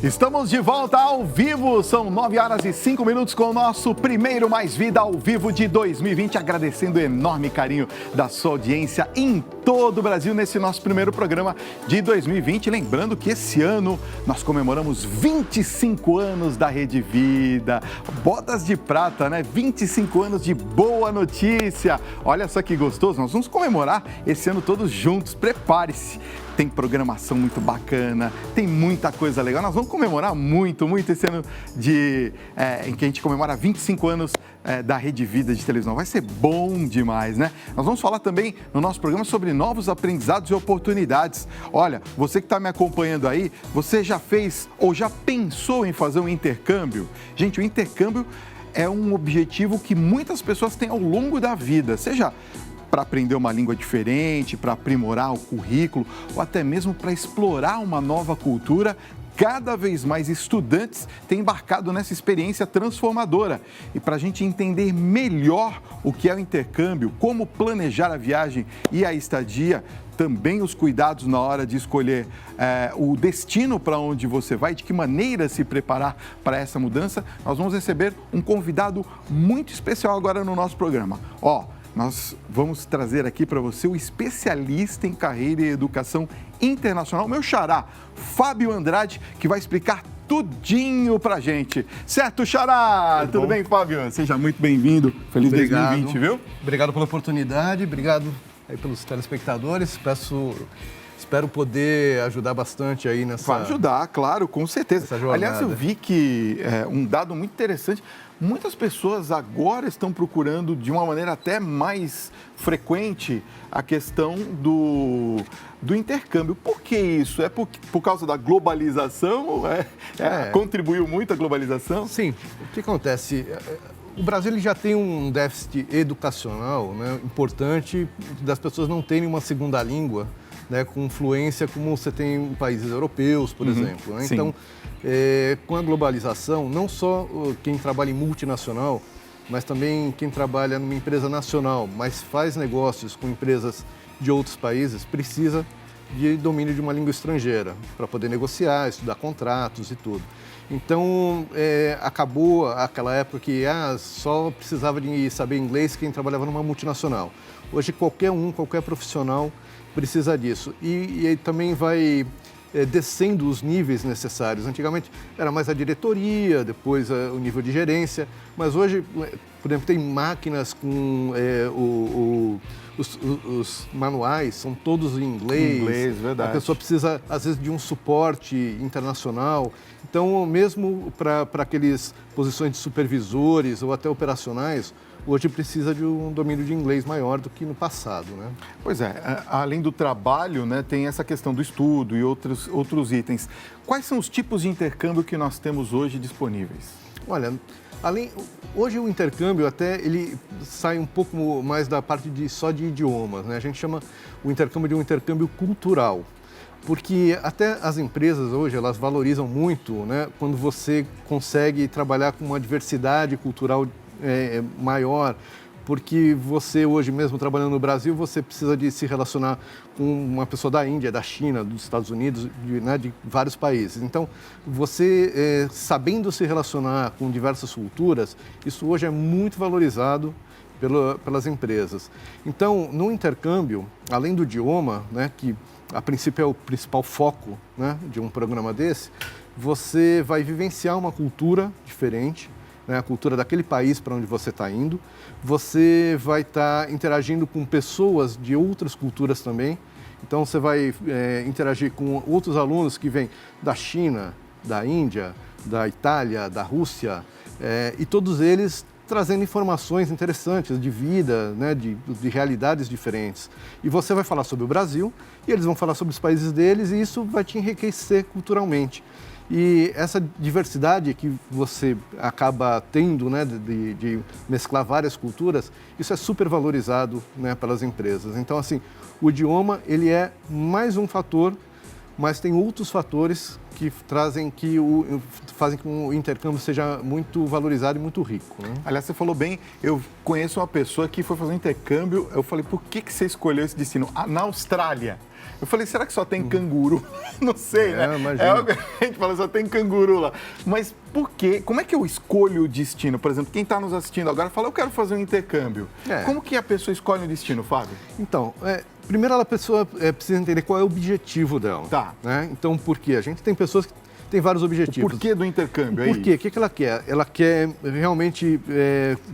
Estamos de volta ao vivo, são 9h05 com o nosso primeiro Mais Vida ao vivo de 2020, agradecendo o enorme carinho da sua audiência em todo o Brasil nesse nosso primeiro programa de 2020. Lembrando que esse ano nós comemoramos 25 anos da Rede Vida, botas de prata, né? 25 anos de boa notícia. Olha só que gostoso, nós vamos comemorar esse ano todos juntos, prepare-se. Tem programação muito bacana, tem muita coisa legal. Nós vamos comemorar muito esse ano em que a gente comemora 25 anos da Rede Vida de televisão. Vai ser bom demais, né? Nós vamos falar também no nosso programa sobre novos aprendizados e oportunidades. Olha, você que está me acompanhando aí, você já fez ou já pensou em fazer um intercâmbio? Gente, o intercâmbio é um objetivo que muitas pessoas têm ao longo da vida, seja para aprender uma língua diferente, para aprimorar o currículo ou até mesmo para explorar uma nova cultura. Cada vez mais estudantes têm embarcado nessa experiência transformadora. E para a gente entender melhor o que é o intercâmbio, como planejar a viagem e a estadia, também os cuidados na hora de escolher o destino para onde você vai, de que maneira se preparar para essa mudança, nós vamos receber um convidado muito especial agora no nosso programa. Nós vamos trazer aqui para você o especialista em carreira e educação internacional, meu xará, Fábio Andrade, que vai explicar tudinho pra gente. Certo, xará? Tudo bem, Fábio? Seja muito bem-vindo. Feliz 2020, viu? Obrigado pela oportunidade, obrigado aí pelos telespectadores. Espero poder ajudar bastante aí nessa... Vai ajudar, claro, com certeza. Aliás, eu vi que um dado muito interessante, muitas pessoas agora estão procurando de uma maneira até mais frequente a questão do intercâmbio. Por que isso? É por causa da globalização? Contribuiu muito a globalização? Sim. O que acontece? O Brasil ele já tem um déficit educacional, né, importante, das pessoas não terem uma segunda língua, né, com fluência como você tem em países europeus, por exemplo. Né? Então, com a globalização, não só quem trabalha em multinacional, mas também quem trabalha numa empresa nacional, mas faz negócios com empresas de outros países, precisa de domínio de uma língua estrangeira para poder negociar, estudar contratos e tudo. Então, acabou aquela época que só precisava de saber inglês quem trabalhava numa multinacional. Hoje, qualquer profissional precisa disso. E também vai descendo os níveis necessários. Antigamente era mais a diretoria, depois o nível de gerência, mas hoje, por exemplo, tem máquinas com os manuais, são todos em inglês. Inglês, verdade. A pessoa precisa, às vezes, de um suporte internacional. Então, mesmo para aqueles posições de supervisores ou até operacionais, hoje precisa de um domínio de inglês maior do que no passado, né? Pois é, além do trabalho, né, tem essa questão do estudo e outros itens. Quais são os tipos de intercâmbio que nós temos hoje disponíveis? Olha, hoje o intercâmbio ele sai um pouco mais da parte só de idiomas, né? A gente chama o intercâmbio de um intercâmbio cultural. Porque até as empresas hoje, elas valorizam muito, né, quando você consegue trabalhar com uma diversidade cultural maior, porque você hoje mesmo trabalhando no Brasil, você precisa de se relacionar com uma pessoa da Índia, da China, dos Estados Unidos, de vários países. Então, você sabendo se relacionar com diversas culturas, isso hoje é muito valorizado pelas empresas. Então, no intercâmbio, além do idioma, né, que a princípio é o principal foco, né, de um programa desse, você vai vivenciar uma cultura diferente, né, a cultura daquele país para onde você está indo. Você vai estar interagindo com pessoas de outras culturas também. Então, você vai interagir com outros alunos que vêm da China, da Índia, da Itália, da Rússia, e todos eles trazendo informações interessantes de vida, né, de realidades diferentes. E você vai falar sobre o Brasil, e eles vão falar sobre os países deles, e isso vai te enriquecer culturalmente. E essa diversidade que você acaba tendo, né, de mesclar várias culturas, isso é super valorizado, né, pelas empresas. Então, assim, o idioma, ele é mais um fator, mas tem outros fatores que fazem com que o intercâmbio seja muito valorizado e muito rico, né? Aliás, você falou bem, eu conheço uma pessoa que foi fazer um intercâmbio, eu falei, por que você escolheu esse destino? Na Austrália. Eu falei, será que só tem canguru? Não sei, né? Imagina. A gente fala, só tem canguru lá. Mas por quê? Como é que eu escolho o destino? Por exemplo, quem está nos assistindo agora fala, eu quero fazer um intercâmbio. Como que a pessoa escolhe o destino, Fábio? Então, primeiro a pessoa precisa entender qual é o objetivo dela. Tá. Né? Então, por quê? A gente tem pessoas que têm vários objetivos. O porquê do intercâmbio, Por quê? O que ela quer? Ela quer realmente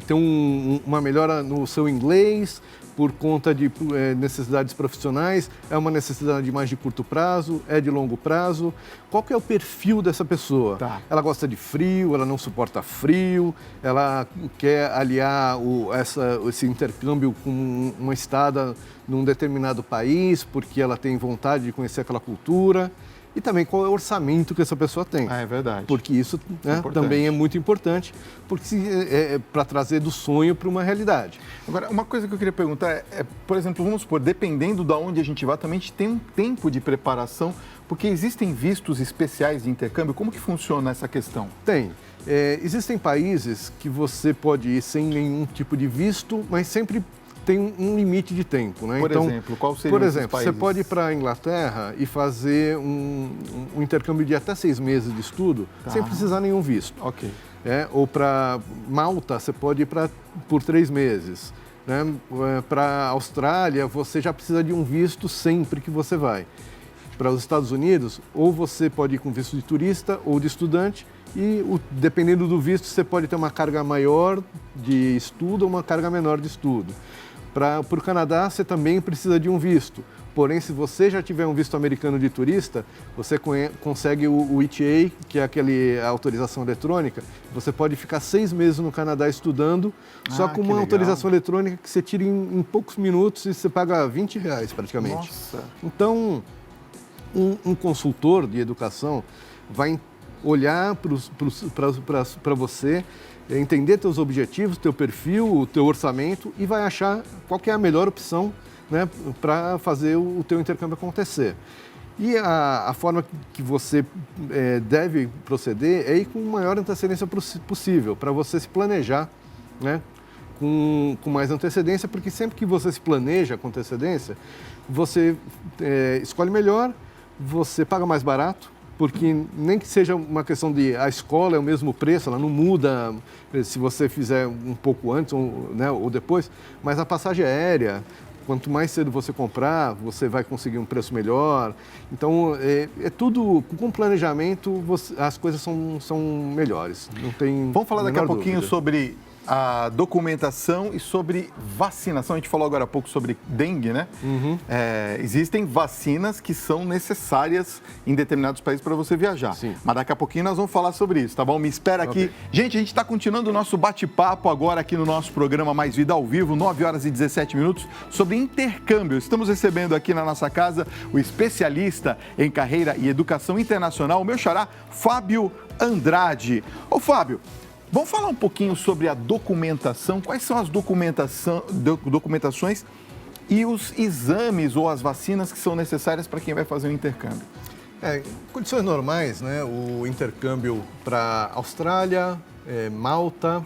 ter uma melhora no seu inglês, por conta de necessidades profissionais, é uma necessidade mais de curto prazo, é de longo prazo. Qual que é o perfil dessa pessoa? Tá. Ela gosta de frio, ela não suporta frio, ela quer aliar esse intercâmbio com uma estada num determinado país, porque ela tem vontade de conhecer aquela cultura. E também qual é o orçamento que essa pessoa tem. É verdade. Porque isso também é muito importante, porque para trazer do sonho para uma realidade. Agora, uma coisa que eu queria perguntar por exemplo, vamos supor, dependendo de onde a gente vai, também a gente tem um tempo de preparação, porque existem vistos especiais de intercâmbio. Como que funciona essa questão? Tem. Existem países que você pode ir sem nenhum tipo de visto, mas sempre tem um limite de tempo, né? Por exemplo, qual seria esses países? Você pode ir para a Inglaterra e fazer um intercâmbio de até 6 meses de estudo, sem precisar nenhum visto. Ok. Ou para Malta, você pode ir por 3 meses. Né? Para a Austrália, você já precisa de um visto sempre que você vai. Para os Estados Unidos, ou você pode ir com visto de turista ou de estudante, e dependendo do visto, você pode ter uma carga maior de estudo ou uma carga menor de estudo. Para o Canadá, você também precisa de um visto. Porém, se você já tiver um visto americano de turista, você consegue o ETA, que é a autorização eletrônica. Você pode ficar 6 meses no Canadá estudando, só com uma autorização eletrônica que você tira em poucos minutos e você paga R$20 praticamente. Nossa! Então, um consultor de educação vai olhar para você, entender teus objetivos, teu perfil, o teu orçamento e vai achar qual que é a melhor opção, né, para fazer o teu intercâmbio acontecer. E a forma que você deve proceder é ir com a maior antecedência possível, para você se planejar, né, com mais antecedência, porque sempre que você se planeja com antecedência, você escolhe melhor, você paga mais barato, porque nem que seja uma questão de a escola é o mesmo preço, ela não muda se você fizer um pouco antes ou depois, mas a passagem aérea, quanto mais cedo você comprar, você vai conseguir um preço melhor. Então, é tudo com planejamento, as coisas são melhores. Não tem. Vamos falar daqui a pouquinho dúvida sobre a documentação e sobre vacinação. A gente falou agora há pouco sobre dengue, né? Uhum. Existem vacinas que são necessárias em determinados países para você viajar. Sim. Mas daqui a pouquinho nós vamos falar sobre isso, tá bom? Me espera aqui. Okay. Gente, a gente está continuando o nosso bate-papo agora aqui no nosso programa Mais Vida ao Vivo, 9 horas e 17 minutos, sobre intercâmbio. Estamos recebendo aqui na nossa casa o especialista em carreira e educação internacional, o meu xará, Fábio Andrade. Ô, Fábio, vamos falar um pouquinho sobre a documentação. Quais são as documentações e os exames ou as vacinas que são necessárias para quem vai fazer o intercâmbio? Em condições normais, né, o intercâmbio para Austrália, Malta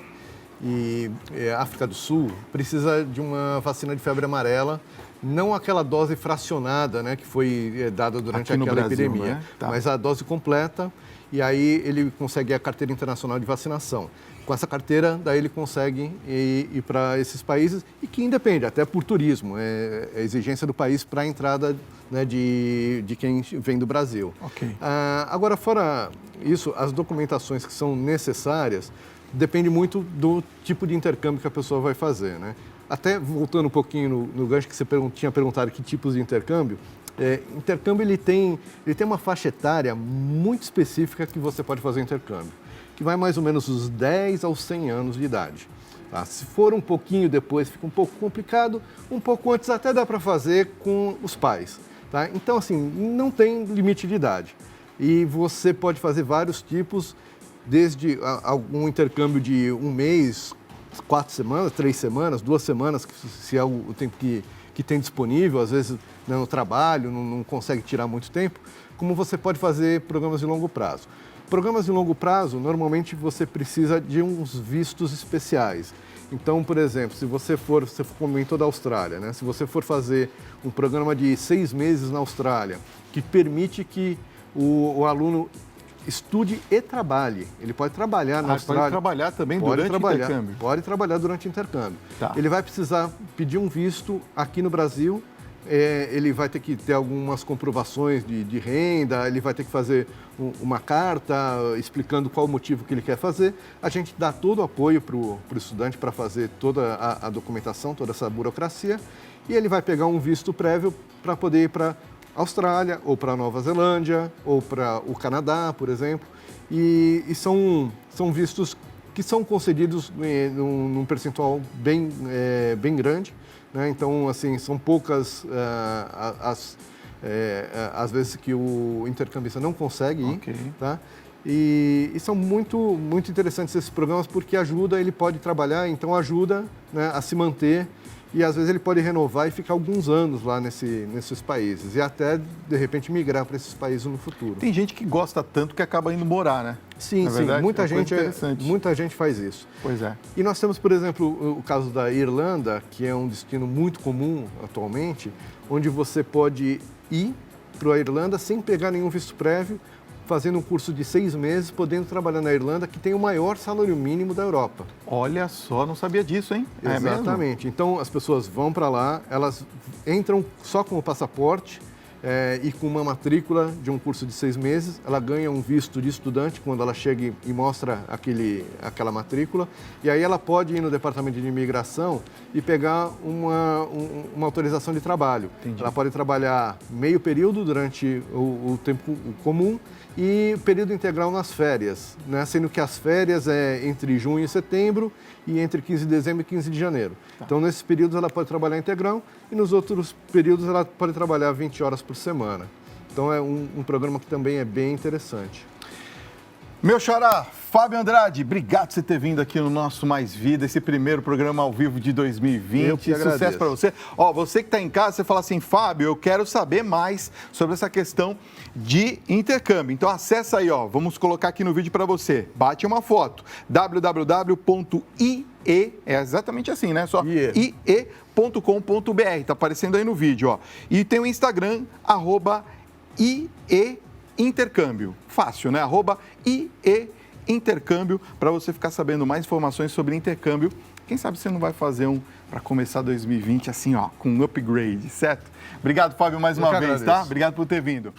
e África do Sul precisa de uma vacina de febre amarela, não aquela dose fracionada, né, que foi dada durante aquela epidemia, né? Tá. mas a dose completa. E aí ele consegue a carteira internacional de vacinação. Com essa carteira, daí ele consegue ir para esses países e que independe, até por turismo, é a exigência do país para a entrada, né, de quem vem do Brasil. Okay. Agora, fora isso, as documentações que são necessárias depende muito do tipo de intercâmbio que a pessoa vai fazer, né? Até voltando um pouquinho no gancho que você tinha perguntado que tipos de intercâmbio, intercâmbio ele tem uma faixa etária muito específica que você pode fazer intercâmbio, que vai mais ou menos dos 10 aos 100 anos de idade. Tá? Se for um pouquinho depois, fica um pouco complicado, um pouco antes até dá para fazer com os pais. Tá? Então, assim, não tem limite de idade. E você pode fazer vários tipos, desde algum intercâmbio de 1 mês, 4 semanas, 3 semanas, 2 semanas, se é o tempo que tem disponível, às vezes, né, no trabalho, não consegue tirar muito tempo, como você pode fazer programas de longo prazo. Programas de longo prazo, normalmente você precisa de uns vistos especiais. Então, por exemplo, se você comentou da Austrália, né? Se você for fazer um programa de 6 meses na Austrália, que permite que o aluno estude e trabalhe. Ele pode trabalhar na Austrália. Pode trabalhar também durante o intercâmbio. Pode trabalhar durante o intercâmbio. Tá. Ele vai precisar pedir um visto aqui no Brasil. Ele vai ter que ter algumas comprovações de renda, ele vai ter que fazer uma carta explicando qual o motivo que ele quer fazer. A gente dá todo o apoio para o estudante para fazer toda a documentação, toda essa burocracia, e ele vai pegar um visto prévio para poder ir para a Austrália, ou para a Nova Zelândia, ou para o Canadá, por exemplo, e são vistos que são concedidos num percentual bem grande. Então, assim, são poucas as vezes que o intercambista não consegue ir, tá? E são muito interessantes esses programas porque ele pode trabalhar, então ajuda, né, a se manter e às vezes ele pode renovar e ficar alguns anos lá nesses países e até, de repente, migrar para esses países no futuro. Tem gente que gosta tanto que acaba indo morar, né? Sim, muita gente faz isso. Pois é. E nós temos, por exemplo, o caso da Irlanda, que é um destino muito comum atualmente, onde você pode ir para a Irlanda sem pegar nenhum visto prévio, fazendo um curso de 6 meses, podendo trabalhar na Irlanda, que tem o maior salário mínimo da Europa. Olha só, não sabia disso, hein? Exatamente. É mesmo? Então, as pessoas vão para lá, elas entram só com o passaporte e com uma matrícula de um curso de 6 meses. Ela ganha um visto de estudante quando ela chega e mostra aquela matrícula. E aí ela pode ir no departamento de imigração e pegar uma autorização de trabalho. Entendi. Ela pode trabalhar meio período durante o tempo comum e período integral nas férias, né? Sendo que as férias é entre junho e setembro e entre 15 de dezembro e 15 de janeiro. Tá. Então, nesses períodos, ela pode trabalhar integral e nos outros períodos, ela pode trabalhar 20 horas por semana. Então, é um programa que também é bem interessante. Meu xará, Fábio Andrade, obrigado por você ter vindo aqui no nosso Mais Vida, esse primeiro programa ao vivo de 2020. Eu que agradeço. Sucesso para você. Ó, você que está em casa, você fala assim, Fábio, eu quero saber mais sobre essa questão de intercâmbio. Então acessa aí, ó, vamos colocar aqui no vídeo para você. Bate uma foto, www.ie, é exatamente assim, né? Só ie.com.br, tá aparecendo aí no vídeo, ó. E tem o Instagram, @ie_intercâmbio. Fácil, né? @ie_intercâmbio, para você ficar sabendo mais informações sobre intercâmbio. Quem sabe você não vai fazer um para começar 2020 assim, ó, com um upgrade, certo? Obrigado, Fábio, mais uma vez, tá? Obrigado por ter vindo.